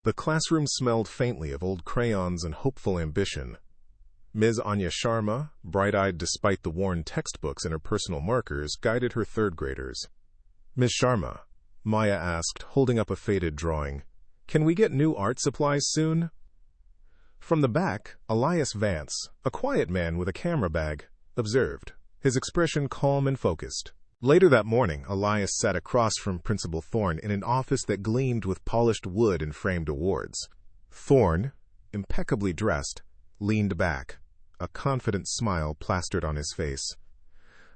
The classroom smelled faintly of old crayons and hopeful ambition. Ms. Anya Sharma, bright-eyed despite the worn textbooks and her personal markers, guided her third graders. "Ms. Sharma," Maya asked, holding up a faded drawing, "can we get new art supplies soon?" From the back, Elias Vance, a quiet man with a camera bag, observed, his expression calm and focused. Later that morning, Elias sat across from Principal Thorne in an office that gleamed with polished wood and framed awards. Thorne, impeccably dressed, leaned back, a confident smile plastered on his face.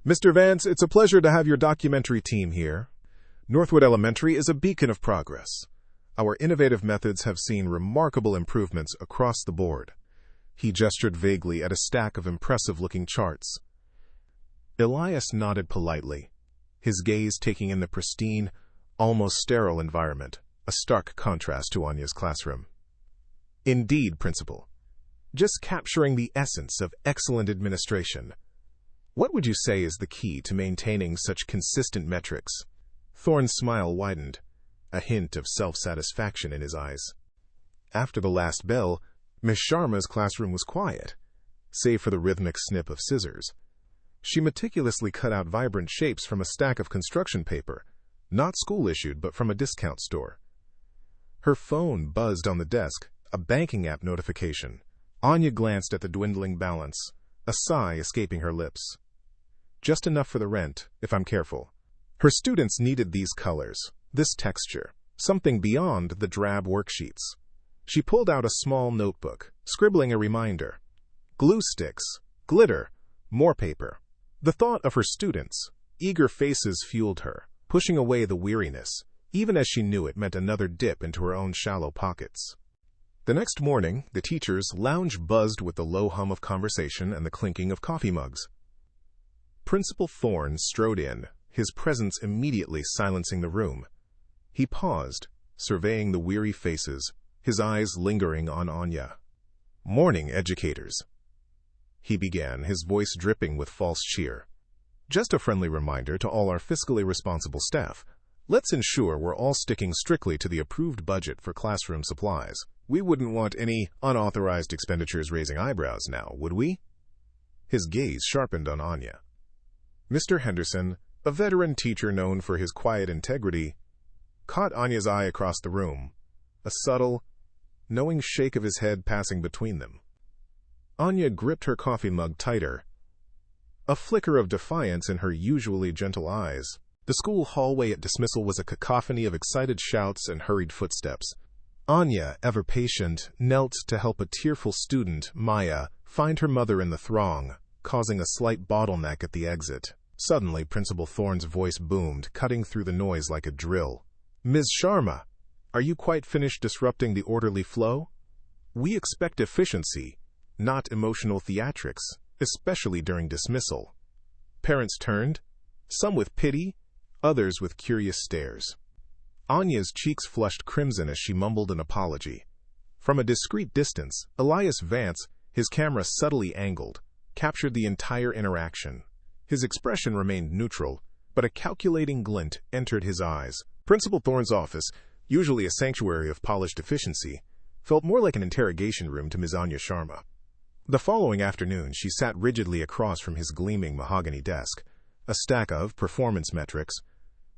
"Mr. Vance, it's a pleasure to have your documentary team here. Northwood Elementary is a beacon of progress. Our innovative methods have seen remarkable improvements across the board." He gestured vaguely at a stack of impressive-looking charts. Elias nodded politely, his gaze taking in the pristine, almost sterile environment, a stark contrast to Anya's classroom. "Indeed, Principal. Just capturing the essence of excellent administration. What would you say is the key to maintaining such consistent metrics?" Thorne's smile widened, a hint of self-satisfaction in his eyes. After the last bell, Miss Sharma's classroom was quiet, save for the rhythmic snip of scissors. She meticulously cut out vibrant shapes from a stack of construction paper, not school-issued but from a discount store. Her phone buzzed on the desk, a banking app notification. Anya glanced at the dwindling balance, a sigh escaping her lips. "Just enough for the rent, if I'm careful." Her students needed these colors, this texture, something beyond the drab worksheets. She pulled out a small notebook, scribbling a reminder. Glue sticks, glitter, more paper. The thought of her students' eager faces fueled her, pushing away the weariness, even as she knew it meant another dip into her own shallow pockets. The next morning, the teacher's lounge buzzed with the low hum of conversation and the clinking of coffee mugs. Principal Thorne strode in, his presence immediately silencing the room. He paused, surveying the weary faces, his eyes lingering on Anya. "Morning, educators," he began, his voice dripping with false cheer. "Just a friendly reminder to all our fiscally responsible staff. Let's ensure we're all sticking strictly to the approved budget for classroom supplies. We wouldn't want any unauthorized expenditures raising eyebrows now, would we?" His gaze sharpened on Anya. Mr. Henderson, a veteran teacher known for his quiet integrity, caught Anya's eye across the room, a subtle, knowing shake of his head passing between them. Anya gripped her coffee mug tighter, a flicker of defiance in her usually gentle eyes. The school hallway at dismissal was a cacophony of excited shouts and hurried footsteps. Anya, ever patient, knelt to help a tearful student, Maya, find her mother in the throng, causing a slight bottleneck at the exit. Suddenly, Principal Thorne's voice boomed, cutting through the noise like a drill. "Ms. Sharma, are you quite finished disrupting the orderly flow? We expect efficiency, not emotional theatrics, especially during dismissal." Parents turned, some with pity, others with curious stares. Anya's cheeks flushed crimson as she mumbled an apology. From a discreet distance, Elias Vance, his camera subtly angled, captured the entire interaction. His expression remained neutral, but a calculating glint entered his eyes. Principal Thorne's office, usually a sanctuary of polished efficiency, felt more like an interrogation room to Ms. Anya Sharma. The following afternoon, she sat rigidly across from his gleaming mahogany desk, a stack of performance metrics.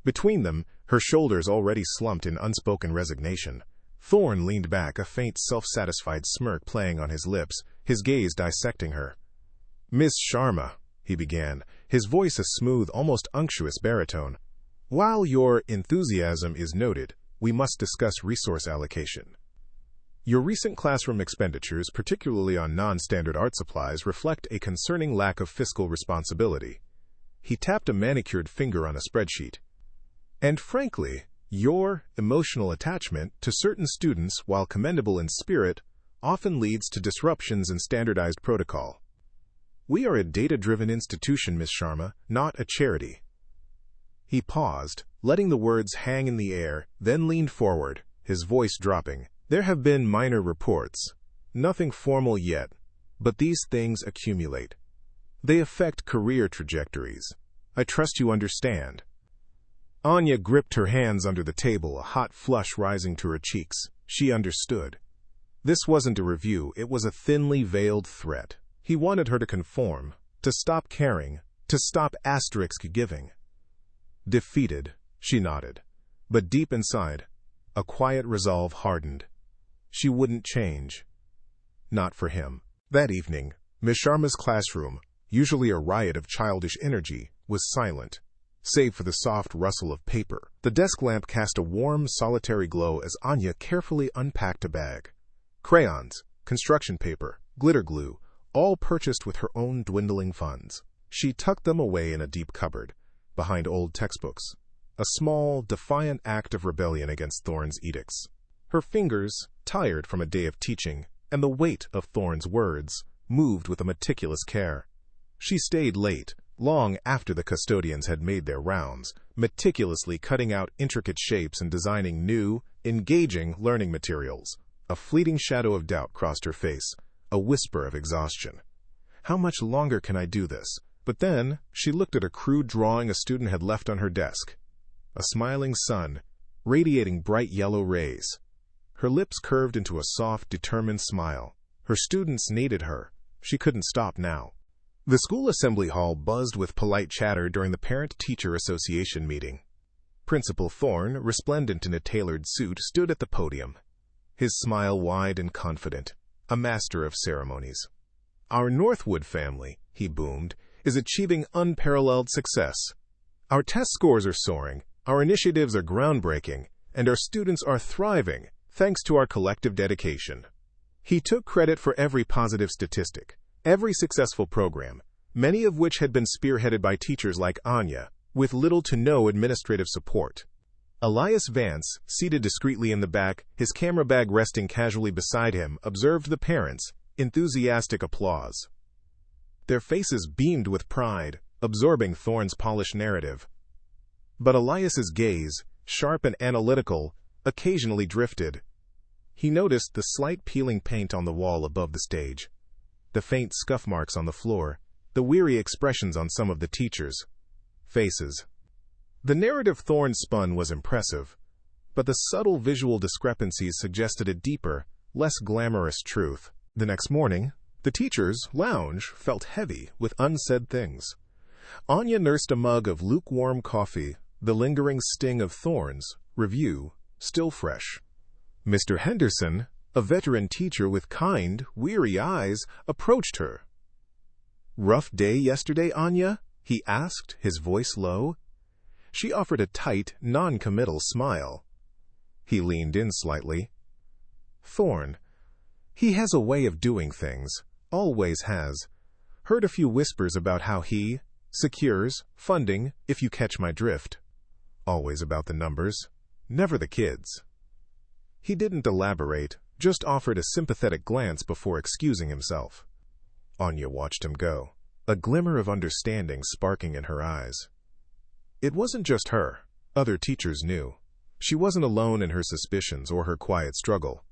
Between them, her shoulders already slumped in unspoken resignation. Thorne leaned back, a faint self-satisfied smirk playing on his lips, his gaze dissecting her. "Miss Sharma," he began, his voice a smooth, almost unctuous baritone, "while your enthusiasm is noted, we must discuss resource allocation. Your recent classroom expenditures, particularly on non-standard art supplies, reflect a concerning lack of fiscal responsibility." He tapped a manicured finger on a spreadsheet. "And frankly, your emotional attachment to certain students, while commendable in spirit, often leads to disruptions in standardized protocol. We are a data-driven institution, Ms. Sharma, not a charity." He paused, letting the words hang in the air, then leaned forward, his voice dropping. "There have been minor reports, nothing formal yet, but these things accumulate. They affect career trajectories. I trust you understand." Anya gripped her hands under the table, a hot flush rising to her cheeks. She understood. This wasn't a review, it was a thinly veiled threat. He wanted her to conform, to stop caring, to stop asterisk giving. Defeated, she nodded. But deep inside, a quiet resolve hardened. She wouldn't change. Not for him. That evening, Miss Sharma's classroom, usually a riot of childish energy, was silent, save for the soft rustle of paper. The desk lamp cast a warm, solitary glow as Anya carefully unpacked a bag. Crayons, construction paper, glitter glue, all purchased with her own dwindling funds. She tucked them away in a deep cupboard, behind old textbooks, a small, defiant act of rebellion against Thorne's edicts. Her fingers, tired from a day of teaching, and the weight of Thorne's words, moved with a meticulous care. She stayed late, long after the custodians had made their rounds, meticulously cutting out intricate shapes and designing new, engaging learning materials. A fleeting shadow of doubt crossed her face, a whisper of exhaustion. How much longer can I do this? But then, she looked at a crude drawing a student had left on her desk. A smiling sun, radiating bright yellow rays. Her lips curved into a soft, determined smile. Her students needed her. She couldn't stop now. The school assembly hall buzzed with polite chatter during the Parent-Teacher Association meeting. Principal Thorne, resplendent in a tailored suit, stood at the podium, his smile wide and confident, a master of ceremonies. Our Northwood family, he boomed, is achieving unparalleled success. Our test scores are soaring, our initiatives are groundbreaking, and our students are thriving, thanks to our collective dedication. He took credit for every positive statistic, every successful program, many of which had been spearheaded by teachers like Anya, with little to no administrative support. Elias Vance, seated discreetly in the back, his camera bag resting casually beside him, observed the parents' enthusiastic applause. Their faces beamed with pride, absorbing Thorne's polished narrative. But Elias's gaze, sharp and analytical, occasionally drifted. He noticed the slight peeling paint on the wall above the stage, the faint scuff marks on the floor, the weary expressions on some of the teachers' faces. The narrative Thorne spun was impressive, but the subtle visual discrepancies suggested a deeper, less glamorous truth. The next morning, the teachers' lounge felt heavy with unsaid things. Anya nursed a mug of lukewarm coffee, the lingering sting of Thorne's review still fresh. Mr. Henderson, a veteran teacher with kind, weary eyes, approached her. "Rough day yesterday, Anya?" he asked, his voice low. She offered a tight, non-committal smile. He leaned in slightly. "Thorne, he has a way of doing things, always has. Heard a few whispers about how he secures funding, if you catch my drift. Always about the numbers, never the kids." He didn't elaborate, just offered a sympathetic glance before excusing himself. Anya watched him go, a glimmer of understanding sparking in her eyes. It wasn't just her. Other teachers knew. She wasn't alone in her suspicions or her quiet struggle.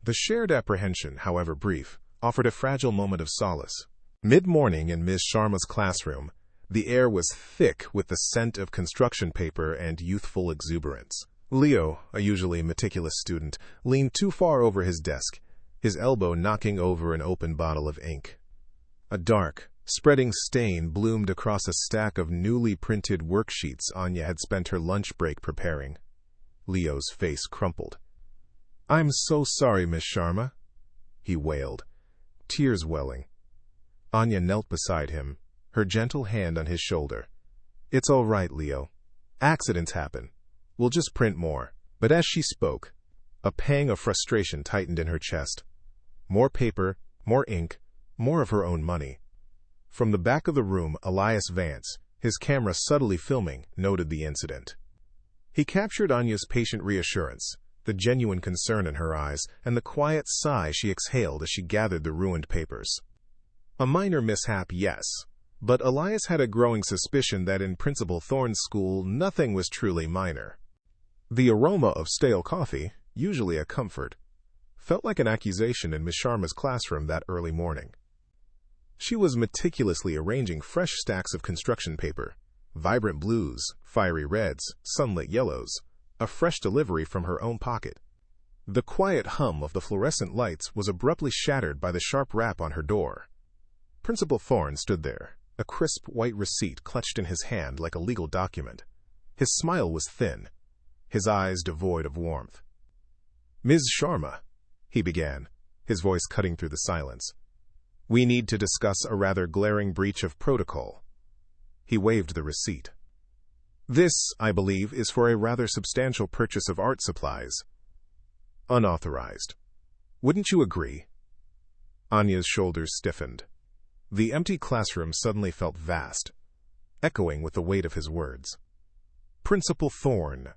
The shared apprehension, however brief, offered a fragile moment of solace. Mid-morning in Ms. Sharma's classroom, the air was thick with the scent of construction paper and youthful exuberance. Leo, a usually meticulous student, leaned too far over his desk, his elbow knocking over an open bottle of ink. A dark, spreading stain bloomed across a stack of newly printed worksheets Anya had spent her lunch break preparing. Leo's face crumpled. "I'm so sorry, Miss Sharma," he wailed, tears welling. Anya knelt beside him, her gentle hand on his shoulder. "It's all right, Leo. Accidents happen. We'll just print more." But as she spoke, a pang of frustration tightened in her chest. More paper, more ink, more of her own money. From the back of the room, Elias Vance, his camera subtly filming, noted the incident. He captured Anya's patient reassurance, the genuine concern in her eyes, and the quiet sigh she exhaled as she gathered the ruined papers. A minor mishap, yes, but Elias had a growing suspicion that in Principal Thorne's school nothing was truly minor. The aroma of stale coffee, usually a comfort, felt like an accusation in Miss Sharma's classroom that early morning. She was meticulously arranging fresh stacks of construction paper, vibrant blues, fiery reds, sunlit yellows, a fresh delivery from her own pocket. The quiet hum of the fluorescent lights was abruptly shattered by the sharp rap on her door. Principal Thorne stood there, a crisp white receipt clutched in his hand like a legal document. His smile was thin, his eyes devoid of warmth. "Ms. Sharma," he began, his voice cutting through the silence. "We need to discuss a rather glaring breach of protocol." He waved the receipt. "This, I believe, is for a rather substantial purchase of art supplies. Unauthorized. Wouldn't you agree?" Anya's shoulders stiffened. The empty classroom suddenly felt vast, echoing with the weight of his words. "Principal Thorne,"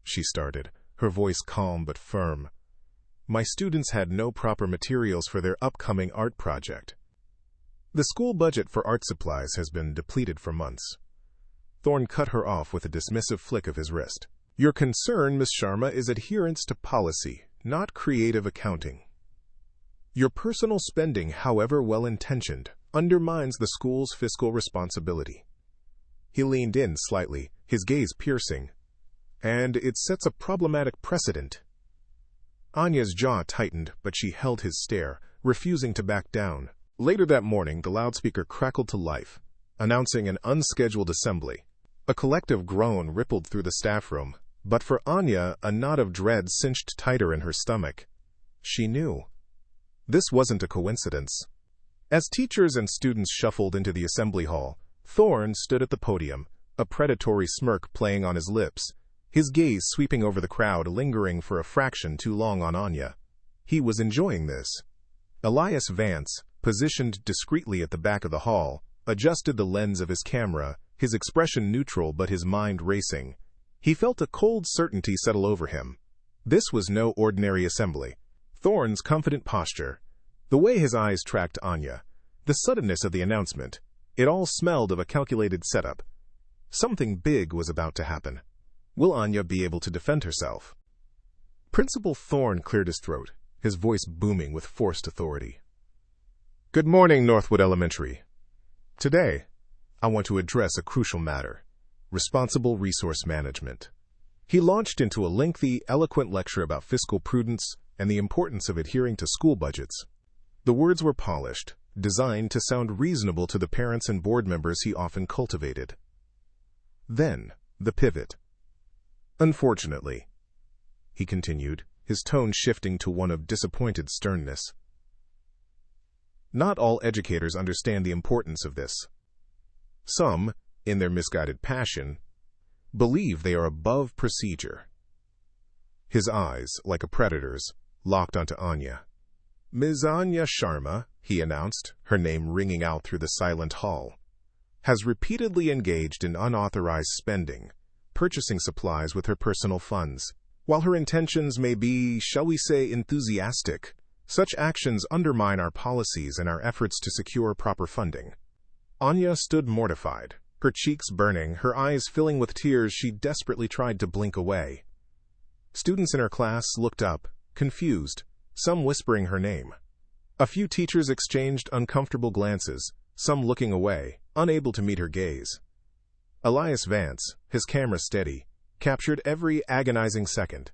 she started, her voice calm but firm. "My students had no proper materials for their upcoming art project. The school budget for art supplies has been depleted for months." Thorne cut her off with a dismissive flick of his wrist. "Your concern, Miss Sharma, is adherence to policy, not creative accounting. Your personal spending, however well-intentioned, undermines the school's fiscal responsibility." He leaned in slightly, his gaze piercing. "And it sets a problematic precedent." Anya's jaw tightened, but she held his stare, refusing to back down. Later that morning, the loudspeaker crackled to life, announcing an unscheduled assembly. A collective groan rippled through the staff room, but for Anya, a knot of dread cinched tighter in her stomach. She knew. This wasn't a coincidence. As teachers and students shuffled into the assembly hall, Thorne stood at the podium, a predatory smirk playing on his lips, his gaze sweeping over the crowd, lingering for a fraction too long on Anya. He was enjoying this. Elias Vance, positioned discreetly at the back of the hall, adjusted the lens of his camera, his expression neutral but his mind racing. He felt a cold certainty settle over him. This was no ordinary assembly. Thorne's confident posture, the way his eyes tracked Anya, the suddenness of the announcement, it all smelled of a calculated setup. Something big was about to happen. Will Anya be able to defend herself? Principal Thorne cleared his throat, his voice booming with forced authority. "Good morning, Northwood Elementary. Today, I want to address a crucial matter: responsible resource management." He launched into a lengthy, eloquent lecture about fiscal prudence and the importance of adhering to school budgets. The words were polished, designed to sound reasonable to the parents and board members he often cultivated. Then, the pivot. "Unfortunately," he continued, his tone shifting to one of disappointed sternness, "not all educators understand the importance of this. Some, in their misguided passion, believe they are above procedure." His eyes, like a predator's, locked onto Anya. "Ms. Anya Sharma," he announced, her name ringing out through the silent hall, "has repeatedly engaged in unauthorized spending, purchasing supplies with her personal funds. While her intentions may be, shall we say, enthusiastic, such actions undermine our policies and our efforts to secure proper funding." Anya stood mortified, her cheeks burning, her eyes filling with tears she desperately tried to blink away. Students in her class looked up, confused, some whispering her name. A few teachers exchanged uncomfortable glances, some looking away, unable to meet her gaze. Elias Vance, his camera steady, captured every agonizing second.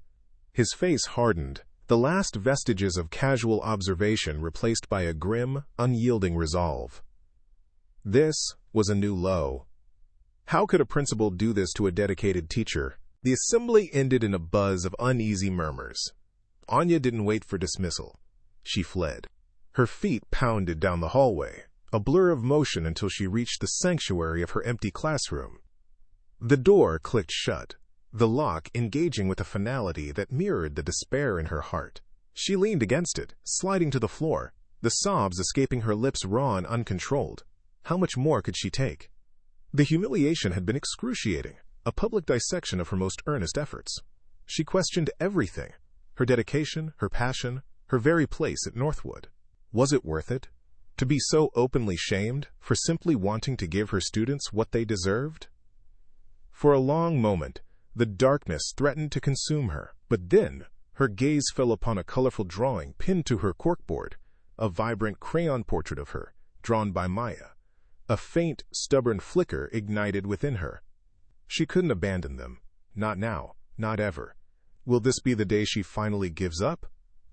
His face hardened, the last vestiges of casual observation replaced by a grim, unyielding resolve. This was a new low. How could a principal do this to a dedicated teacher? The assembly ended in a buzz of uneasy murmurs. Anya didn't wait for dismissal. She fled. Her feet pounded down the hallway, a blur of motion until she reached the sanctuary of her empty classroom. The door clicked shut, the lock engaging with a finality that mirrored the despair in her heart. She leaned against it, sliding to the floor, the sobs escaping her lips raw and uncontrolled. How much more could she take? The humiliation had been excruciating, a public dissection of her most earnest efforts. She questioned everything: her dedication, her passion, her very place at Northwood. Was it worth it? To be so openly shamed for simply wanting to give her students what they deserved? For a long moment, the darkness threatened to consume her, but then her gaze fell upon a colorful drawing pinned to her corkboard, a vibrant crayon portrait of her, drawn by Maya. A faint, stubborn flicker ignited within her. She couldn't abandon them. Not now, not ever. Will this be the day she finally gives up?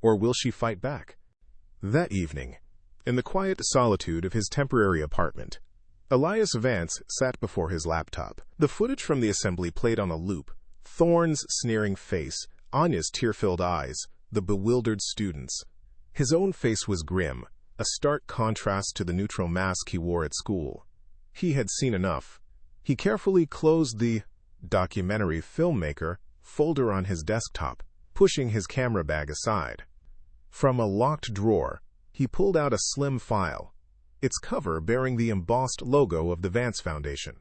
Or will she fight back? That evening, in the quiet solitude of his temporary apartment, Elias Vance sat before his laptop. The footage from the assembly played on a loop. Thorne's sneering face, Anya's tear-filled eyes, the bewildered students. His own face was grim, a stark contrast to the neutral mask he wore at school. He had seen enough. He carefully closed the documentary filmmaker folder on his desktop, pushing his camera bag aside. From a locked drawer, he pulled out a slim file, its cover bearing the embossed logo of the Vance Foundation.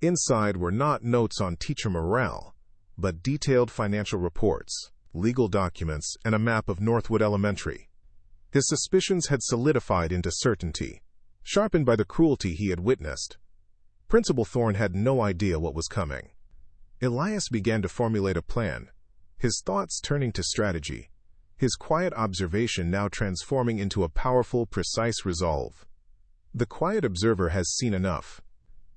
Inside were not notes on teacher morale, but detailed financial reports, legal documents, and a map of Northwood Elementary. His suspicions had solidified into certainty, sharpened by the cruelty he had witnessed. Principal Thorne had no idea what was coming. Elias began to formulate a plan, his thoughts turning to strategy, his quiet observation now transforming into a powerful, precise resolve. The quiet observer has seen enough.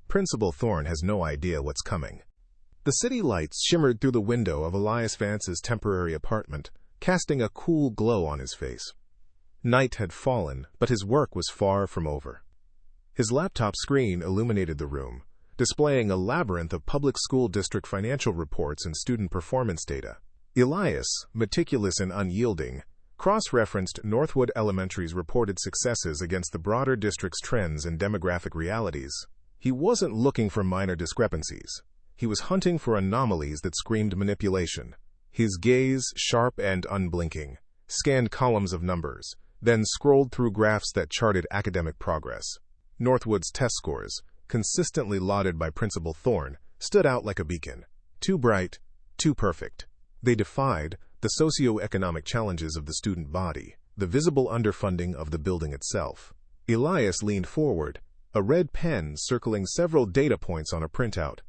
Principal Thorne has no idea what's coming. The city lights shimmered through the window of Elias Vance's temporary apartment, casting a cool glow on his face. Night had fallen, but his work was far from over. His laptop screen illuminated the room, displaying a labyrinth of public school district financial reports and student performance data. Elias, meticulous and unyielding, cross-referenced Northwood Elementary's reported successes against the broader district's trends and demographic realities. He wasn't looking for minor discrepancies. He was hunting for anomalies that screamed manipulation. His gaze, sharp and unblinking, scanned columns of numbers, then scrolled through graphs that charted academic progress. Northwood's test scores, consistently lauded by Principal Thorne, stood out like a beacon. Too bright, too perfect. They defied the socio-economic challenges of the student body, the visible underfunding of the building itself. Elias leaned forward, a red pen circling several data points on a printout.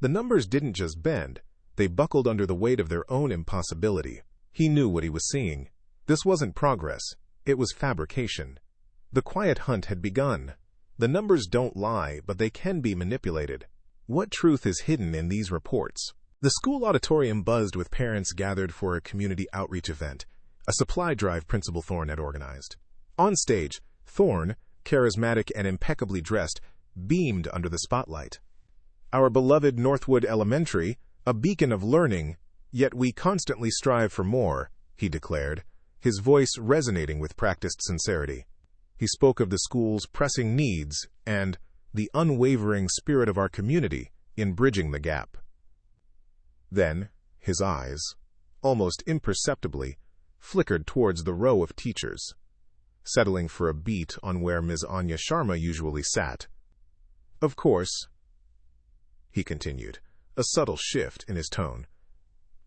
The numbers didn't just bend, they buckled under the weight of their own impossibility. He knew what he was seeing. This wasn't progress, it was fabrication. The quiet hunt had begun. The numbers don't lie, but they can be manipulated. What truth is hidden in these reports? The school auditorium buzzed with parents gathered for a community outreach event, a supply drive Principal Thorne had organized. On stage, Thorne, charismatic and impeccably dressed, beamed under the spotlight. Our beloved Northwood Elementary, a beacon of learning, yet we constantly strive for more, he declared, his voice resonating with practiced sincerity. He spoke of the school's pressing needs and the unwavering spirit of our community in bridging the gap. Then, his eyes, almost imperceptibly, flickered towards the row of teachers, settling for a beat on where Ms. Anya Sharma usually sat. Of course, he continued, a subtle shift in his tone,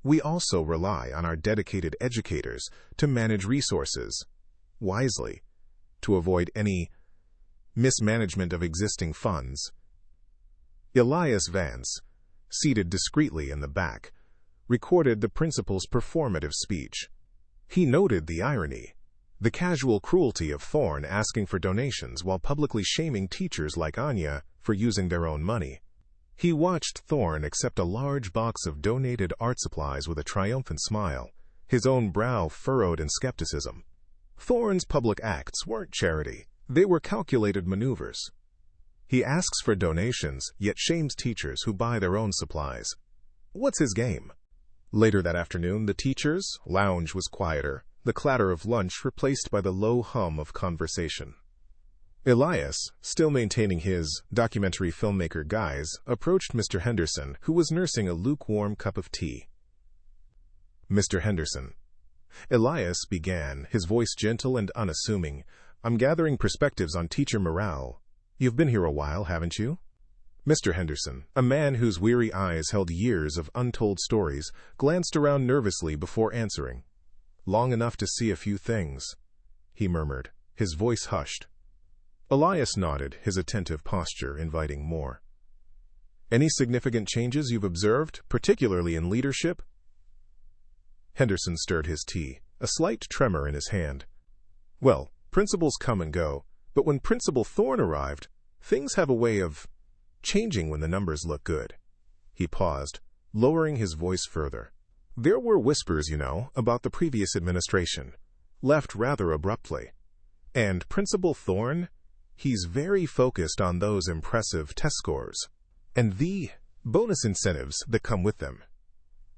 we also rely on our dedicated educators to manage resources wisely, to avoid any mismanagement of existing funds. Elias Vance, seated discreetly in the back, recorded the principal's performative speech. He noted the irony, the casual cruelty of Thorne asking for donations while publicly shaming teachers like Anya for using their own money. He watched Thorne accept a large box of donated art supplies with a triumphant smile, his own brow furrowed in skepticism. Thorne's public acts weren't charity, they were calculated maneuvers. He asks for donations, yet shames teachers who buy their own supplies. What's his game? Later that afternoon, the teachers' lounge was quieter, the clatter of lunch replaced by the low hum of conversation. Elias, still maintaining his documentary filmmaker guise, approached Mr. Henderson, who was nursing a lukewarm cup of tea. Mr. Henderson. Elias began, his voice gentle and unassuming, I'm gathering perspectives on teacher morale. You've been here a while, haven't you? Mr. Henderson, a man whose weary eyes held years of untold stories, glanced around nervously before answering. Long enough to see a few things, he murmured, his voice hushed. Elias nodded, his attentive posture inviting more. Any significant changes you've observed, particularly in leadership? Henderson stirred his tea, a slight tremor in his hand. Well, principals come and go, but when Principal Thorne arrived, things have a way of changing when the numbers look good. He paused, lowering his voice further. There were whispers, about the previous administration, left rather abruptly. And Principal Thorne? He's very focused on those impressive test scores and the bonus incentives that come with them.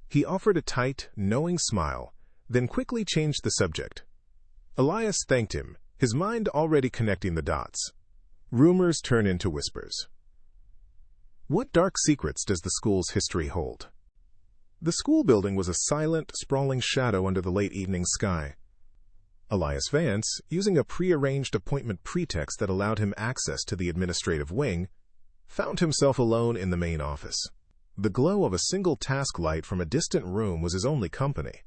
He offered a tight, knowing smile, then quickly changed the subject. Elias thanked him, his mind already connecting the dots. Rumors turn into whispers. What dark secrets does the school's history hold? The school building was a silent, sprawling shadow under the late evening sky. Elias Vance, using a pre-arranged appointment pretext that allowed him access to the administrative wing, found himself alone in the main office. The glow of a single task light from a distant room was his only company.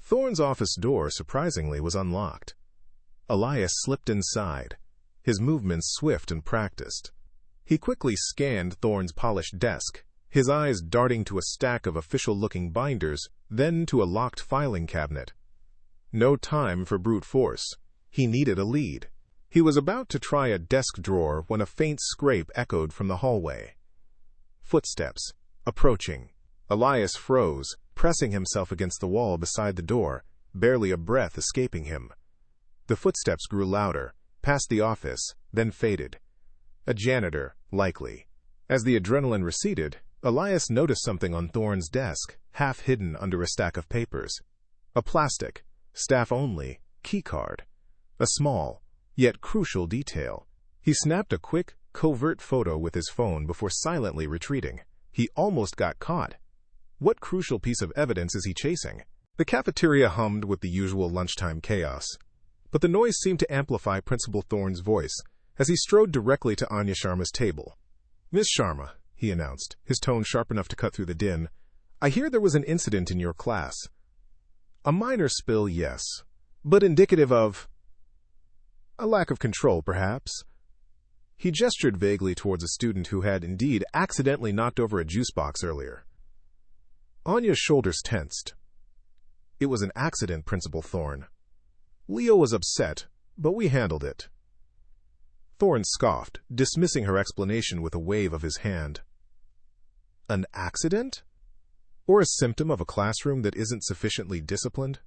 Thorne's office door, surprisingly, was unlocked. Elias slipped inside, his movements swift and practiced. He quickly scanned Thorne's polished desk, his eyes darting to a stack of official-looking binders, then to a locked filing cabinet. No time for brute force. He needed a lead. He was about to try a desk drawer when a faint scrape echoed from the hallway. Footsteps. Approaching. Elias froze, pressing himself against the wall beside the door, barely a breath escaping him. The footsteps grew louder, past the office, then faded. A janitor, likely. As the adrenaline receded, Elias noticed something on Thorne's desk, half hidden under a stack of papers. A plastic, staff-only, keycard. A small, yet crucial detail. He snapped a quick, covert photo with his phone before silently retreating. He almost got caught. What crucial piece of evidence is he chasing? The cafeteria hummed with the usual lunchtime chaos, but the noise seemed to amplify Principal Thorne's voice as he strode directly to Anya Sharma's table. "Miss Sharma," he announced, his tone sharp enough to cut through the din, "I hear there was an incident in your class. A minor spill, yes, but indicative of a lack of control, perhaps." He gestured vaguely towards a student who had indeed accidentally knocked over a juice box earlier. Anya's shoulders tensed. "It was an accident, Principal Thorne. Leo was upset, but we handled it." Thorne scoffed, dismissing her explanation with a wave of his hand. An accident? Or a symptom of a classroom that isn't sufficiently disciplined?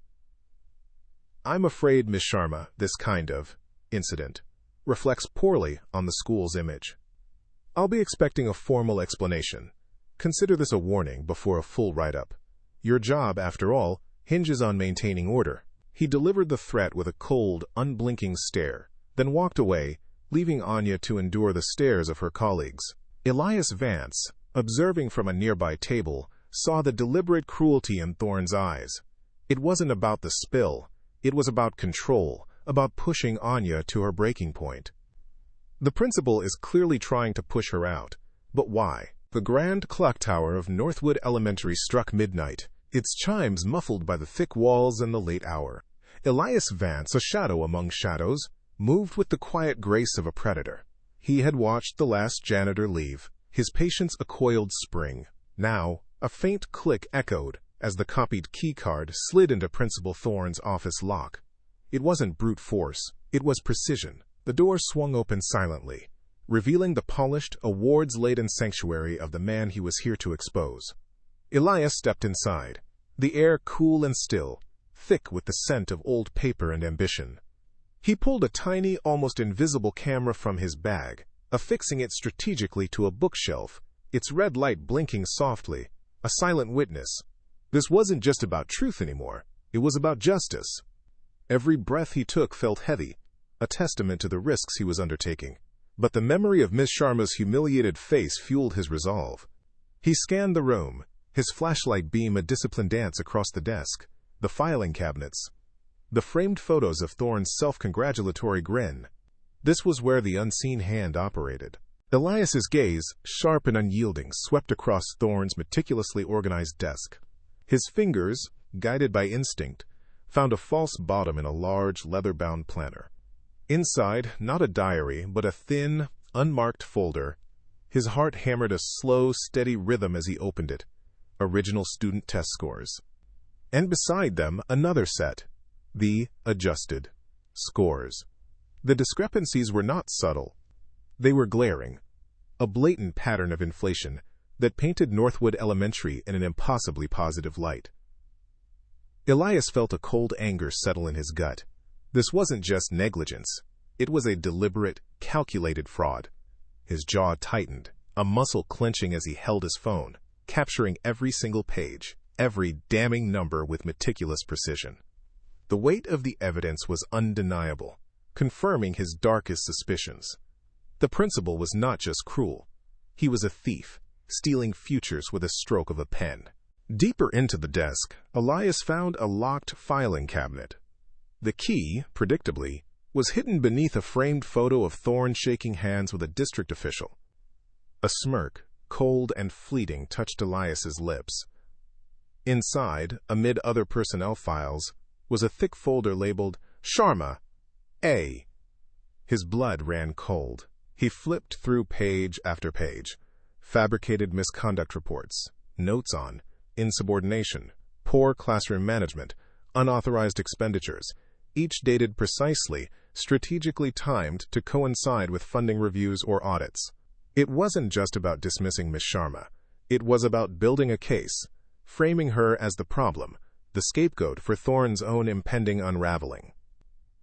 "I'm afraid, Miss Sharma, this kind of incident reflects poorly on the school's image. I'll be expecting a formal explanation. Consider this a warning before a full write-up. Your job, after all, hinges on maintaining order." He delivered the threat with a cold, unblinking stare, then walked away, leaving Anya to endure the stares of her colleagues. Elias Vance, observing from a nearby table, saw the deliberate cruelty in Thorne's eyes. It wasn't about the spill. It was about control, about pushing Anya to her breaking point. The principal is clearly trying to push her out. But why? The grand clock tower of Northwood Elementary struck midnight, its chimes muffled by the thick walls and the late hour. Elias Vance, a shadow among shadows, moved with the quiet grace of a predator. He had watched the last janitor leave, his patience a coiled spring. Now, a faint click echoed as the copied keycard slid into Principal Thorne's office lock. It wasn't brute force, it was precision. The door swung open silently, revealing the polished, awards-laden sanctuary of the man he was here to expose. Elias stepped inside, the air cool and still, thick with the scent of old paper and ambition. He pulled a tiny, almost invisible camera from his bag, affixing it strategically to a bookshelf, its red light blinking softly, a silent witness. This wasn't just about truth anymore, it was about justice. Every breath he took felt heavy, a testament to the risks he was undertaking. But the memory of Miss Sharma's humiliated face fueled his resolve. He scanned the room, his flashlight beam a disciplined dance across the desk, the filing cabinets, the framed photos of Thorne's self-congratulatory grin. This was where the unseen hand operated. Elias's gaze, sharp and unyielding, swept across Thorne's meticulously organized desk. His fingers, guided by instinct, found a false bottom in a large, leather-bound planner. Inside, not a diary, but a thin, unmarked folder. His heart hammered a slow, steady rhythm as he opened it. Original student test scores. And beside them, another set. The adjusted scores. The discrepancies were not subtle. They were glaring. A blatant pattern of inflation that painted Northwood Elementary in an impossibly positive light. Elias felt a cold anger settle in his gut. This wasn't just negligence. It was a deliberate, calculated fraud. His jaw tightened, a muscle clenching as he held his phone, capturing every single page, every damning number with meticulous precision. The weight of the evidence was undeniable, confirming his darkest suspicions. The principal was not just cruel. He was a thief, stealing futures with a stroke of a pen. Deeper into the desk, Elias found a locked filing cabinet. The key, predictably, was hidden beneath a framed photo of Thorne shaking hands with a district official. A smirk, cold and fleeting, touched Elias's lips. Inside, amid other personnel files, was a thick folder labeled Sharma, A. His blood ran cold. He flipped through page after page. Fabricated misconduct reports, notes on insubordination, poor classroom management, unauthorized expenditures, each dated precisely, strategically timed to coincide with funding reviews or audits. It wasn't just about dismissing Miss Sharma. It was about building a case, framing her as the problem, the scapegoat for Thorne's own impending unraveling.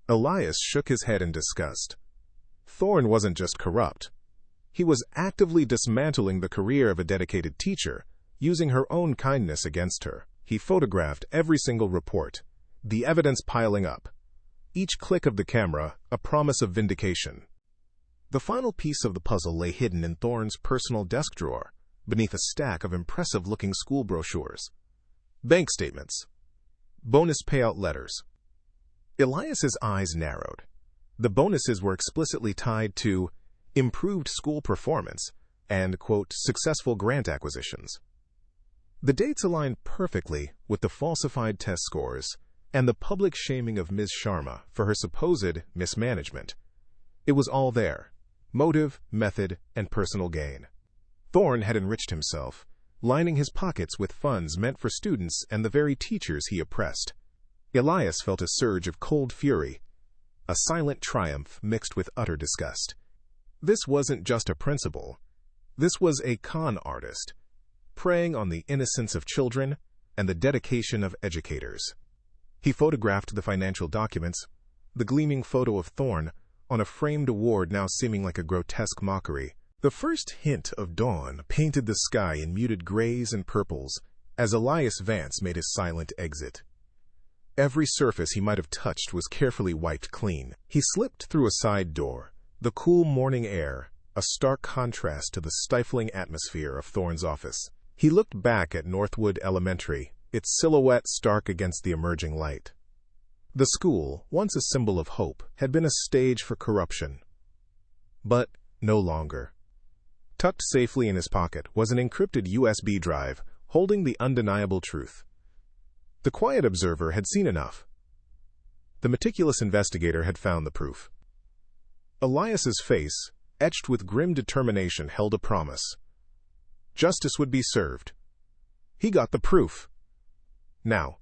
Elias shook his head in disgust. Thorne wasn't just corrupt. He was actively dismantling the career of a dedicated teacher, using her own kindness against her. He photographed every single report, the evidence piling up. Each click of the camera, a promise of vindication. The final piece of the puzzle lay hidden in Thorne's personal desk drawer, beneath a stack of impressive-looking school brochures. Bank statements. Bonus payout letters. Elias's eyes narrowed. The bonuses were explicitly tied to improved school performance and, quote, successful grant acquisitions. The dates aligned perfectly with the falsified test scores and the public shaming of Ms. Sharma for her supposed mismanagement. It was all there: motive, method, and personal gain. Thorne had enriched himself, lining his pockets with funds meant for students and the very teachers he oppressed. Elias felt a surge of cold fury, a silent triumph mixed with utter disgust. This wasn't just a principal. This was a con artist, preying on the innocence of children and the dedication of educators. He photographed the financial documents, the gleaming photo of Thorne, on a framed award now seeming like a grotesque mockery. The first hint of dawn painted the sky in muted grays and purples as Elias Vance made his silent exit. Every surface he might have touched was carefully wiped clean. He slipped through a side door, the cool morning air, a stark contrast to the stifling atmosphere of Thorne's office. He looked back at Northwood Elementary, its silhouette stark against the emerging light. The school, once a symbol of hope, had been a stage for corruption. But no longer. Tucked safely in his pocket was an encrypted USB drive holding the undeniable truth. The quiet observer had seen enough. The meticulous investigator had found the proof. Elias's face, etched with grim determination, held a promise. Justice would be served. He got the proof. Now,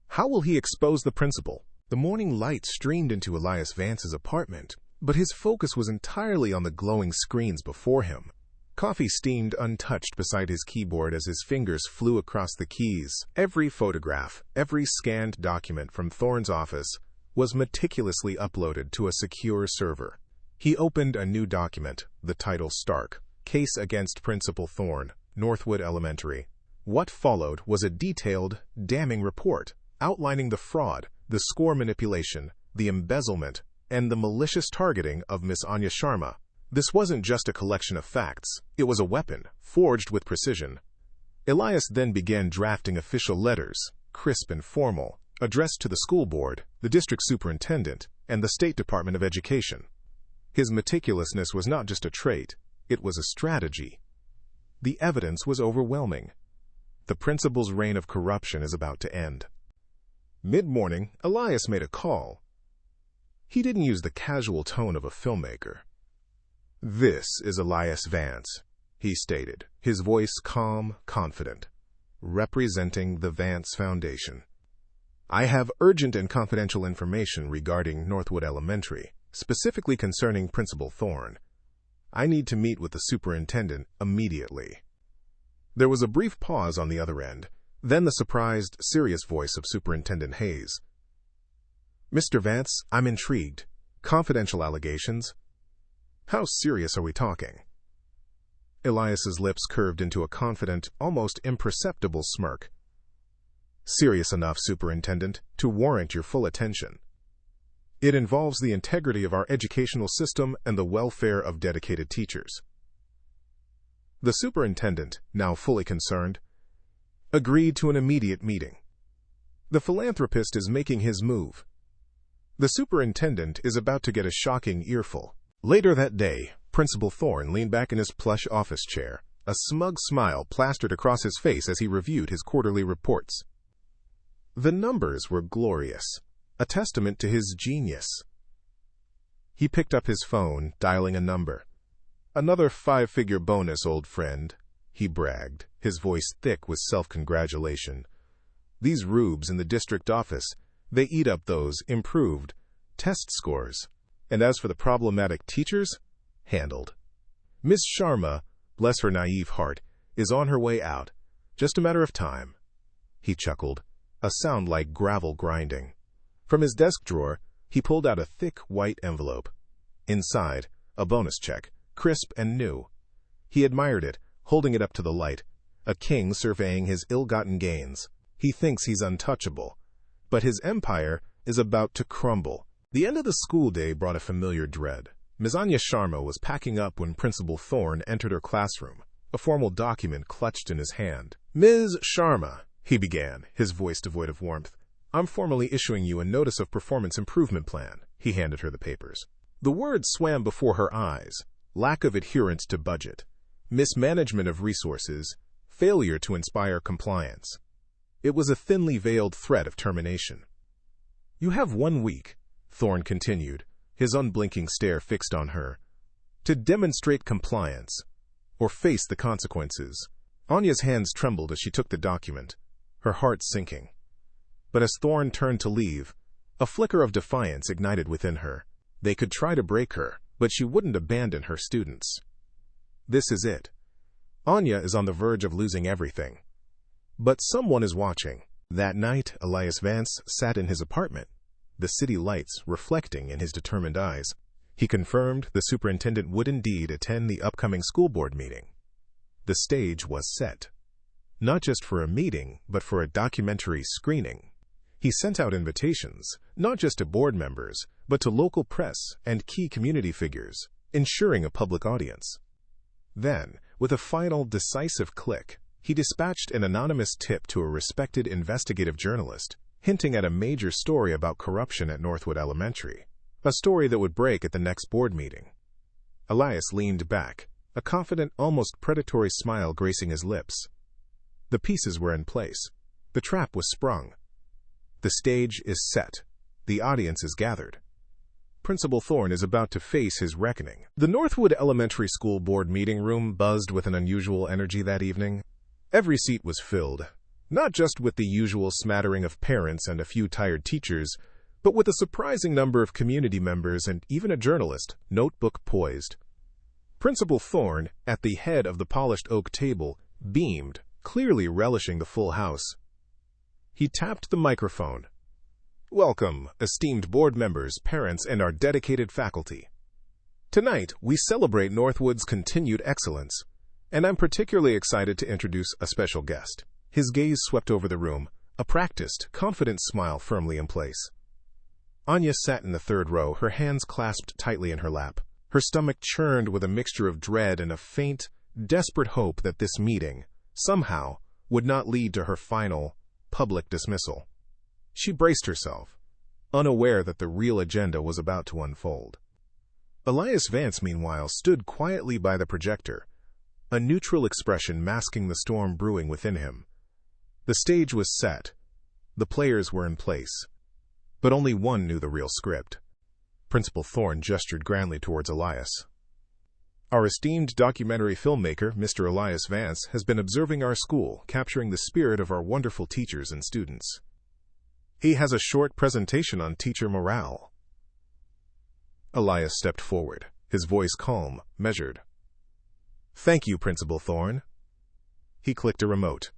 how will he expose the principal? The morning light streamed into Elias Vance's apartment, but his focus was entirely on the glowing screens before him. Coffee steamed untouched beside his keyboard as his fingers flew across the keys. Every photograph, every scanned document from Thorne's office was meticulously uploaded to a secure server. He opened a new document, the title stark: Case Against Principal Thorne, Northwood Elementary. What followed was a detailed, damning report outlining the fraud, the score manipulation, the embezzlement, and the malicious targeting of Miss Anya Sharma. This wasn't just a collection of facts. It was a weapon, forged with precision. Elias then began drafting official letters, crisp and formal, addressed to the school board, the district superintendent, and the State Department of Education. His meticulousness was not just a trait, it was a strategy. The evidence was overwhelming. The principal's reign of corruption is about to end. Mid-morning, Elias made a call. He didn't use the casual tone of a filmmaker. "This is Elias Vance," he stated, his voice calm, confident, representing the Vance Foundation. "I have urgent and confidential information regarding Northwood Elementary, specifically concerning Principal Thorne. I need to meet with the superintendent immediately." There was a brief pause on the other end, Then the surprised, serious voice of Superintendent Hayes. "Mr. Vance, I'm intrigued. Confidential allegations? How serious are we talking?" Elias's lips curved into a confident, almost imperceptible smirk. "Serious enough, Superintendent, to warrant your full attention. It involves the integrity of our educational system and the welfare of dedicated teachers." The superintendent, now fully concerned, agreed to an immediate meeting. The philanthropist is making his move. The superintendent is about to get a shocking earful. Later that day, Principal Thorne leaned back in his plush office chair, a smug smile plastered across his face as he reviewed his quarterly reports. The numbers were glorious, a testament to his genius. He picked up his phone, dialing a number. "Another 5-figure bonus, old friend," he bragged, his voice thick with self-congratulation. "These rubes in the district office, they eat up those improved test scores. And as for the problematic teachers, handled. Miss Sharma, bless her naive heart, is on her way out. Just a matter of time." He chuckled, a sound like gravel grinding. From his desk drawer, he pulled out a thick white envelope. Inside, a bonus check, crisp and new. He admired it, holding it up to the light, a king surveying his ill-gotten gains. He thinks he's untouchable, but his empire is about to crumble. The end of the school day brought a familiar dread. Ms. Anya Sharma was packing up when Principal Thorne entered her classroom, a formal document clutched in his hand. "Ms. Sharma," he began, his voice devoid of warmth, "I'm formally issuing you a Notice of Performance Improvement Plan." He handed her the papers. The words swam before her eyes: lack of adherence to budget, mismanagement of resources, failure to inspire compliance. It was a thinly veiled threat of termination. "You have 1 week," Thorne continued, his unblinking stare fixed on her, "to demonstrate compliance, or face the consequences." Anya's hands trembled as she took the document, her heart sinking. But as Thorne turned to leave, a flicker of defiance ignited within her. They could try to break her, but she wouldn't abandon her students. This is it. Anya is on the verge of losing everything. But someone is watching. That night, Elias Vance sat in his apartment, the city lights reflecting in his determined eyes. He confirmed the superintendent would indeed attend the upcoming school board meeting. The stage was set. Not just for a meeting, but for a documentary screening. He sent out invitations, not just to board members, but to local press and key community figures, ensuring a public audience. Then, with a final, decisive click, he dispatched an anonymous tip to a respected investigative journalist, hinting at a major story about corruption at Northwood Elementary, a story that would break at the next board meeting. Elias leaned back, a confident, almost predatory smile gracing his lips. The pieces were in place. The trap was sprung. The stage is set. The audience is gathered. Principal Thorne is about to face his reckoning. The Northwood Elementary School Board meeting room buzzed with an unusual energy that evening. Every seat was filled, not just with the usual smattering of parents and a few tired teachers, but with a surprising number of community members and even a journalist, notebook poised. Principal Thorne, at the head of the polished oak table, beamed, clearly relishing the full house. He tapped the microphone. "Welcome, esteemed board members, parents, and our dedicated faculty. Tonight, we celebrate Northwood's continued excellence, and I'm particularly excited to introduce a special guest." His gaze swept over the room, a practiced, confident smile firmly in place. Anya sat in the third row, her hands clasped tightly in her lap. Her stomach churned with a mixture of dread and a faint, desperate hope that this meeting, somehow, would not lead to her final, public dismissal. She braced herself, unaware that the real agenda was about to unfold. Elias Vance, meanwhile, stood quietly by the projector, a neutral expression masking the storm brewing within him. The stage was set. The players were in place. But only one knew the real script. Principal Thorne gestured grandly towards Elias. "Our esteemed documentary filmmaker, Mr. Elias Vance, has been observing our school, capturing the spirit of our wonderful teachers and students. He has a short presentation on teacher morale." Elias stepped forward, his voice calm, measured. "Thank you, Principal Thorne." He clicked a remote.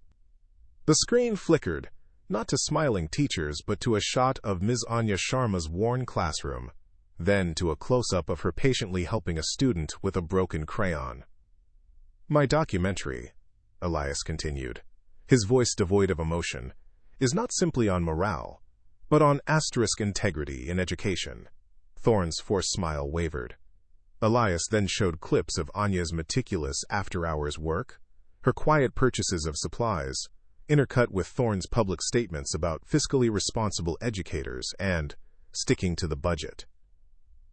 The screen flickered, not to smiling teachers, but to a shot of Ms. Anya Sharma's worn classroom, then to a close-up of her patiently helping a student with a broken crayon. "My documentary," Elias continued, his voice devoid of emotion, "is not simply on morale, but on asterisk integrity in education." Thorne's forced smile wavered. Elias then showed clips of Anya's meticulous after-hours work, her quiet purchases of supplies, intercut with Thorne's public statements about fiscally responsible educators and sticking to the budget.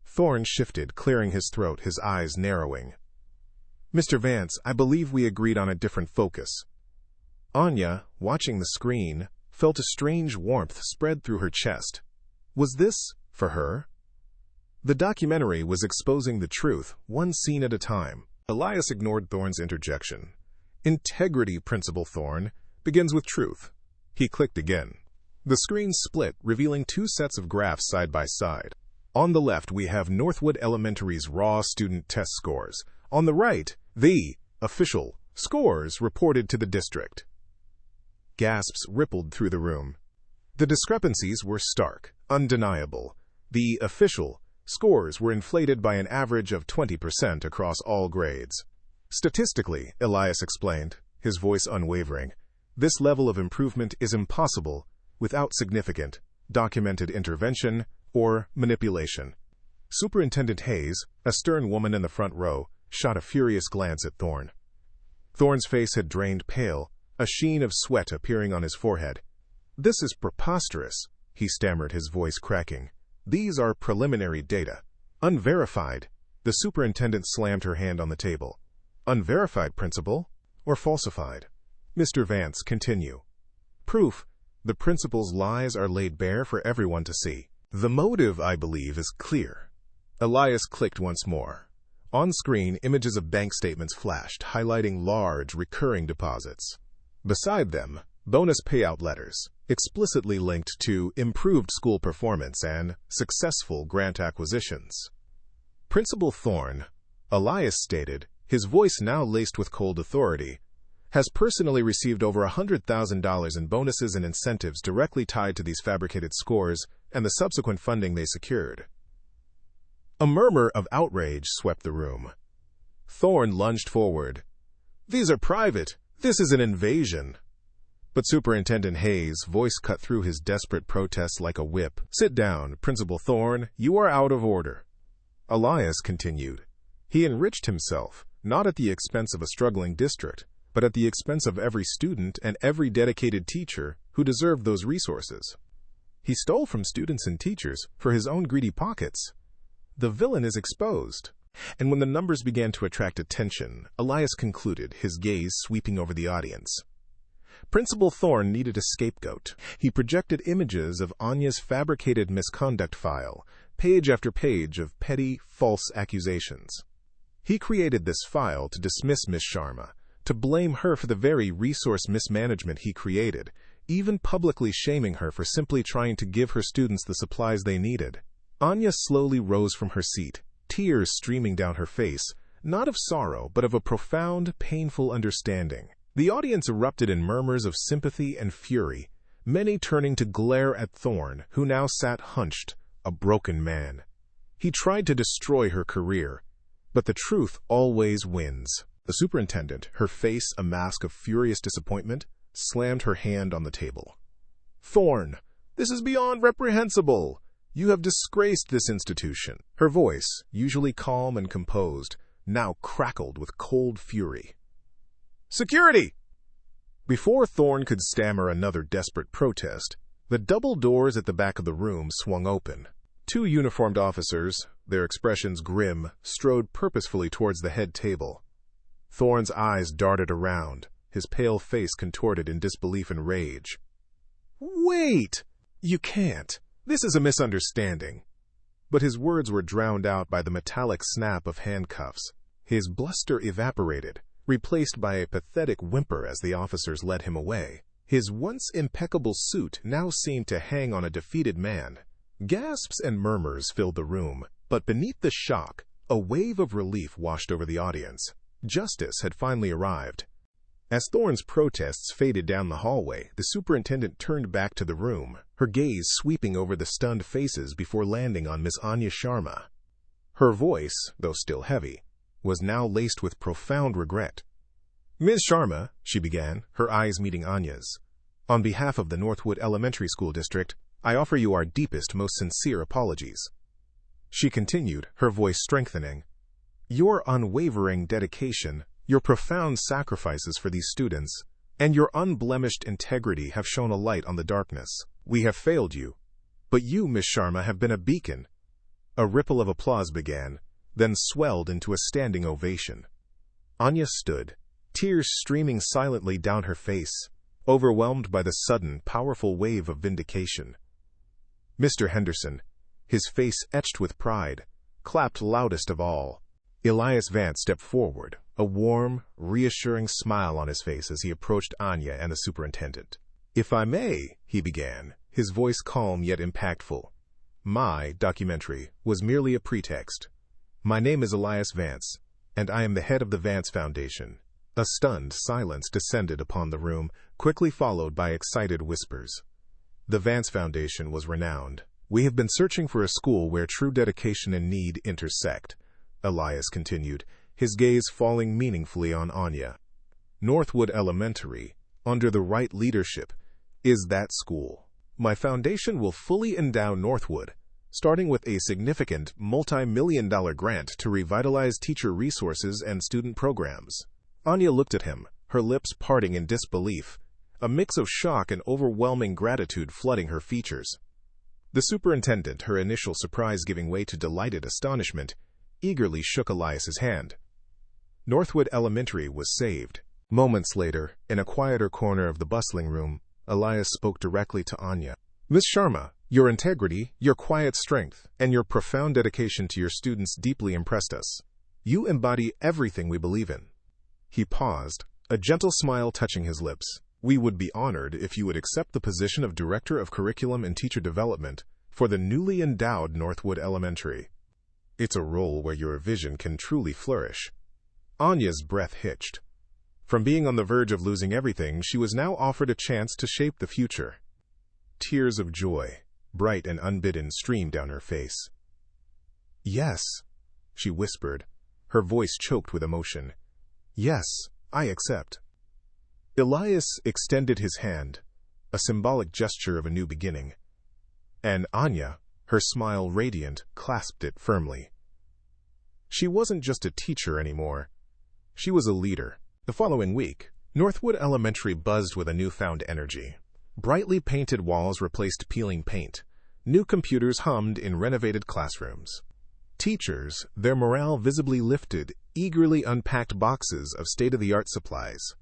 Thorne shifted, clearing his throat, his eyes narrowing. "Mr. Vance, I believe we agreed on a different focus." Anya, watching the screen, felt a strange warmth spread through her chest. Was this for her? The documentary was exposing the truth, one scene at a time. Elias ignored Thorne's interjection. "Integrity, Principal Thorne, begins with truth." He clicked again. The screen split, revealing two sets of graphs side by side. On the left, we have Northwood Elementary's raw student test scores. On the right, the official scores reported to the district. Gasps rippled through the room. The discrepancies were stark, undeniable. The official scores were inflated by an average of 20% across all grades. "Statistically," Elias explained, his voice unwavering, "this level of improvement is impossible without significant, documented intervention or manipulation." Superintendent Hayes, a stern woman in the front row, shot a furious glance at Thorne. Thorne's face had drained pale, a sheen of sweat appearing on his forehead. "This is preposterous," he stammered, his voice cracking. "These are preliminary data. Unverified." The superintendent slammed her hand on the table. "Unverified, Principal? Or falsified?" "Mr. Vance, continue." "Proof. The principal's lies are laid bare for everyone to see. The motive, I believe, is clear." Elias clicked once more. On screen, images of bank statements flashed, highlighting large, recurring deposits. Beside them, bonus payout letters, explicitly linked to improved school performance and successful grant acquisitions. "Principal Thorne," Elias stated, his voice now laced with cold authority, "has personally received over $100,000 in bonuses and incentives directly tied to these fabricated scores and the subsequent funding they secured." A murmur of outrage swept the room. Thorne lunged forward. "These are private. This is an invasion." But Superintendent Hayes' voice cut through his desperate protests like a whip. "Sit down, Principal Thorne. You are out of order." Elias continued. He enriched himself, not at the expense of a struggling district, but at the expense of every student and every dedicated teacher who deserved those resources. He stole from students and teachers for his own greedy pockets. The villain is exposed. And when the numbers began to attract attention, Elias concluded, his gaze sweeping over the audience. Principal Thorne needed a scapegoat. He projected images of Anya's fabricated misconduct file, page after page of petty, false accusations. He created this file to dismiss Ms. Sharma, to blame her for the very resource mismanagement he created, even publicly shaming her for simply trying to give her students the supplies they needed. Anya slowly rose from her seat, tears streaming down her face, not of sorrow, but of a profound, painful understanding. The audience erupted in murmurs of sympathy and fury, many turning to glare at Thorne, who now sat hunched, a broken man. He tried to destroy her career, but the truth always wins. The superintendent, her face a mask of furious disappointment, slammed her hand on the table. "Thorne, this is beyond reprehensible. You have disgraced this institution." Her voice, usually calm and composed, now crackled with cold fury. "Security!" Before Thorne could stammer another desperate protest, the double doors at the back of the room swung open. Two uniformed officers, their expressions grim, strode purposefully towards the head table. Thorne's eyes darted around, his pale face contorted in disbelief and rage. "Wait! You can't. This is a misunderstanding." But his words were drowned out by the metallic snap of handcuffs. His bluster evaporated, replaced by a pathetic whimper as the officers led him away. His once impeccable suit now seemed to hang on a defeated man. Gasps and murmurs filled the room, but beneath the shock, a wave of relief washed over the audience. Justice had finally arrived. As Thorne's protests faded down the hallway, the superintendent turned back to the room, her gaze sweeping over the stunned faces before landing on Miss Anya Sharma. Her voice, though still heavy, was now laced with profound regret. "Ms. Sharma," she began, her eyes meeting Anya's, "on behalf of the Northwood Elementary School District, I offer you our deepest, most sincere apologies." She continued, her voice strengthening. "Your unwavering dedication, your profound sacrifices for these students, and your unblemished integrity have shone a light on the darkness. We have failed you, but you, Miss Sharma, have been a beacon." A ripple of applause began, then swelled into a standing ovation. Anya stood, tears streaming silently down her face, overwhelmed by the sudden, powerful wave of vindication. Mr. Henderson, his face etched with pride, clapped loudest of all. Elias Vance stepped forward, a warm, reassuring smile on his face as he approached Anya and the superintendent. "If I may," he began, his voice calm yet impactful, "my documentary was merely a pretext. My name is Elias Vance, and I am the head of the Vance Foundation." A stunned silence descended upon the room, quickly followed by excited whispers. The Vance Foundation was renowned. "We have been searching for a school where true dedication and need intersect," Elias continued, his gaze falling meaningfully on Anya. "Northwood Elementary, under the right leadership, is that school. My foundation will fully endow Northwood, starting with a significant multi-million-dollar grant to revitalize teacher resources and student programs." Anya looked at him, her lips parting in disbelief, a mix of shock and overwhelming gratitude flooding her features. The superintendent, her initial surprise giving way to delighted astonishment, eagerly shook Elias's hand. Northwood Elementary was saved. Moments later, in a quieter corner of the bustling room, Elias spoke directly to Anya. "Miss Sharma, your integrity, your quiet strength, and your profound dedication to your students deeply impressed us. You embody everything we believe in." He paused, a gentle smile touching his lips. "We would be honored if you would accept the position of Director of Curriculum and Teacher Development for the newly endowed Northwood Elementary. It's a role where your vision can truly flourish." Anya's breath hitched. From being on the verge of losing everything, she was now offered a chance to shape the future. Tears of joy, bright and unbidden, streamed down her face. "Yes," she whispered, her voice choked with emotion. "Yes, I accept." Elias extended his hand, a symbolic gesture of a new beginning. And Anya, her smile radiant, clasped it firmly. She wasn't just a teacher anymore. She was a leader. The following week, Northwood Elementary buzzed with a newfound energy. Brightly painted walls replaced peeling paint. New computers hummed in renovated classrooms. Teachers, their morale visibly lifted, eagerly unpacked boxes of state-of-the-art supplies.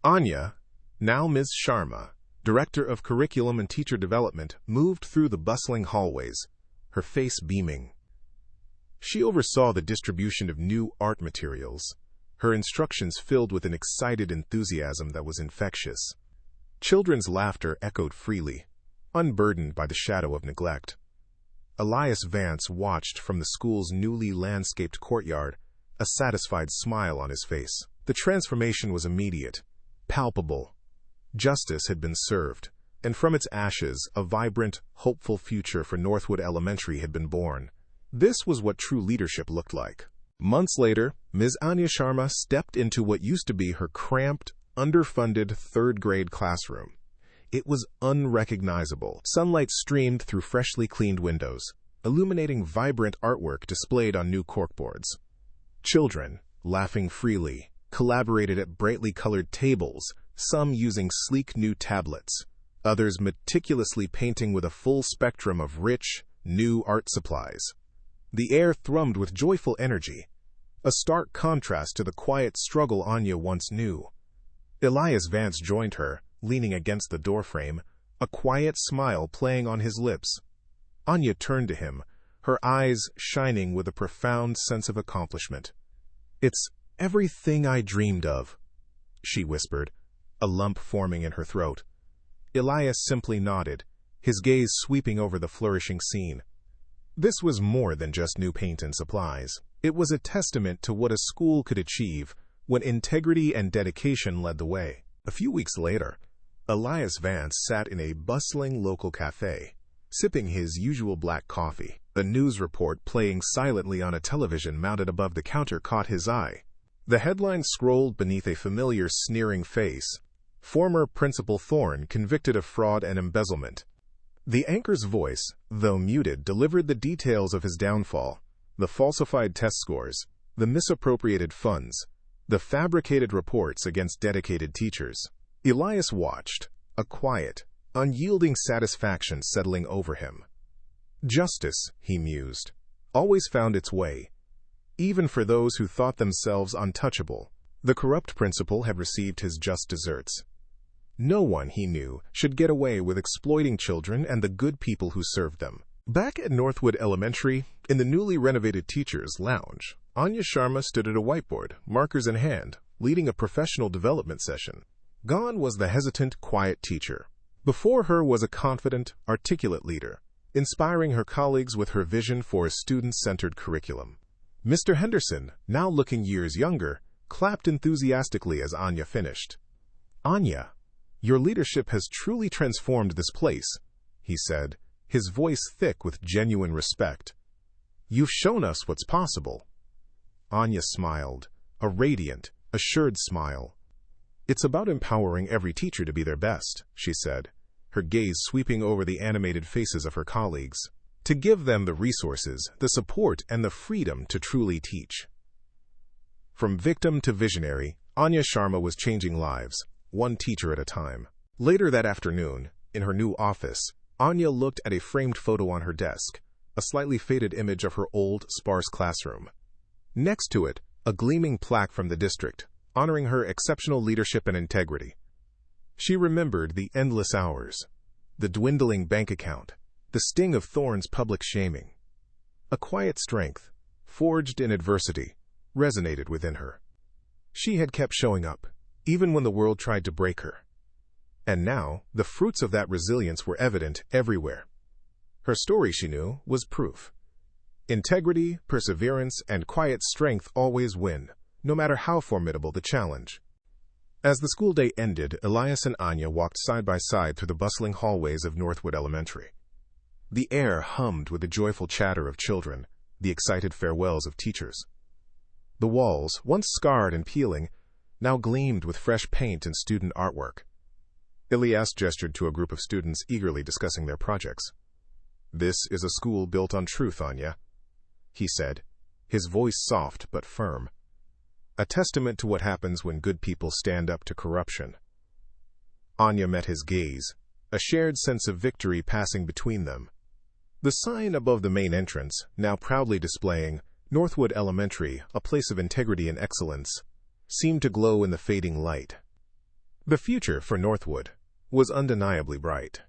Anya, now Ms. Sharma, Director of Curriculum and Teacher Development, moved through the bustling hallways, her face beaming. She oversaw the distribution of new art materials, her instructions filled with an excited enthusiasm that was infectious. Children's laughter echoed freely, unburdened by the shadow of neglect. Elias Vance watched from the school's newly landscaped courtyard, a satisfied smile on his face. The transformation was immediate, palpable. Justice had been served, and from its ashes, a vibrant, hopeful future for Northwood Elementary had been born. This was what true leadership looked like. Months later, Ms. Anya Sharma stepped into what used to be her cramped, underfunded third-grade classroom. It was unrecognizable. Sunlight streamed through freshly cleaned windows, illuminating vibrant artwork displayed on new corkboards. Children, laughing freely, collaborated at brightly colored tables, some using sleek new tablets, others meticulously painting with a full spectrum of rich, new art supplies. The air thrummed with joyful energy, a stark contrast to the quiet struggle Anya once knew. Elias Vance joined her, leaning against the doorframe, a quiet smile playing on his lips. Anya turned to him, her eyes shining with a profound sense of accomplishment. "It's everything I dreamed of," she whispered, a lump forming in her throat. Elias simply nodded, his gaze sweeping over the flourishing scene. This was more than just new paint and supplies. It was a testament to what a school could achieve when integrity and dedication led the way. A few weeks later, Elias Vance sat in a bustling local cafe, sipping his usual black coffee. A news report playing silently on a television mounted above the counter caught his eye. The headline scrolled beneath a familiar sneering face: "Former Principal Thorne convicted of fraud and embezzlement." The anchor's voice, though muted, delivered the details of his downfall: the falsified test scores, the misappropriated funds, the fabricated reports against dedicated teachers. Elias watched, a quiet, unyielding satisfaction settling over him. Justice, he mused, always found its way, even for those who thought themselves untouchable. The corrupt principal had received his just deserts. No one, he knew, should get away with exploiting children and the good people who served them. Back at Northwood Elementary, in the newly renovated teacher's lounge, Anya Sharma stood at a whiteboard, markers in hand, leading a professional development session. Gone was the hesitant, quiet teacher. Before her was a confident, articulate leader, inspiring her colleagues with her vision for a student-centered curriculum. Mr. Henderson, now looking years younger, clapped enthusiastically as Anya finished. "Anya, your leadership has truly transformed this place," he said, his voice thick with genuine respect. "You've shown us what's possible." Anya smiled, a radiant, assured smile. "It's about empowering every teacher to be their best," she said, her gaze sweeping over the animated faces of her colleagues, "to give them the resources, the support, and the freedom to truly teach." From victim to visionary, Anya Sharma was changing lives, one teacher at a time. Later that afternoon, in her new office, Anya looked at a framed photo on her desk, a slightly faded image of her old, sparse classroom. Next to it, a gleaming plaque from the district, honoring her exceptional leadership and integrity. She remembered the endless hours, the dwindling bank account, the sting of Thorne's public shaming. A quiet strength, forged in adversity, resonated within her. She had kept showing up, even when the world tried to break her. And now, the fruits of that resilience were evident everywhere. Her story, she knew, was proof. Integrity, perseverance, and quiet strength always win, no matter how formidable the challenge. As the school day ended, Elias and Anya walked side by side through the bustling hallways of Northwood Elementary. The air hummed with the joyful chatter of children, the excited farewells of teachers. The walls, once scarred and peeling, now gleamed with fresh paint and student artwork. Elias gestured to a group of students eagerly discussing their projects. "This is a school built on truth, Anya," he said, his voice soft but firm. "A testament to what happens when good people stand up to corruption." Anya met his gaze, a shared sense of victory passing between them. The sign above the main entrance, now proudly displaying Northwood Elementary, a place of integrity and excellence, seemed to glow in the fading light. The future for Northwood was undeniably bright.